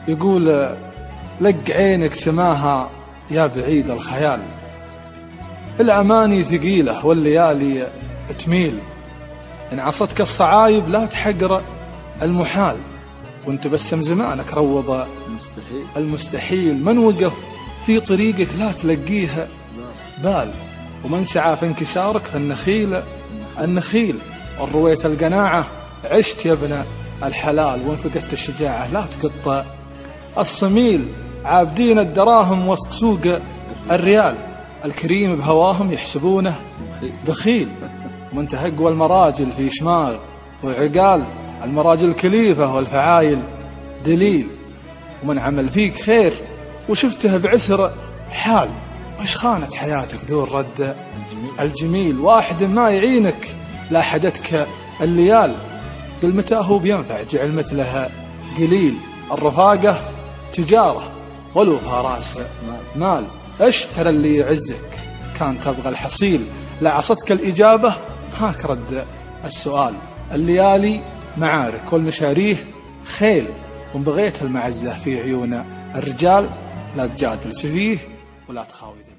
يقول لق عينك سماها يا بعيد الخيال، الأماني ثقيلة والليالي تميل، إن عصتك الصعايب لا تحقر المحال، وانت بسم زمانك روض المستحيل، من وقف في طريقك لا تلقيها بال، ومن سعى في انكسارك فالنخيل النخيل، وان رويت القناعة عشت يا ابن الحلال، وان فقدت الشجاعة لا تقط الصميل، عابدين الدراهم وسط سوق الريال، الكريم بهواهم يحسبونه بخيل، ومن تهقوى المراجل في شماغ وعقال، المراجل كليفة والفعايل دليل، ومن عمل فيك خير وشفته بعسر حال، وش خانت حياتك دون رد الجميل، واحد ما يعينك لا حدتك الليال، قل متى هو بينفع جعل مثلها قليل، الرفاقة تجارة والوفا راس مال، اشترى اللي يعزك كان تبغى الحصيل، لا عصتك الإجابة هاك رد السؤال، الليالي معارك والمشاريه خيل، وان بغيت المعزة في عيون الرجال لا تجادل سفيه ولا تخاوي.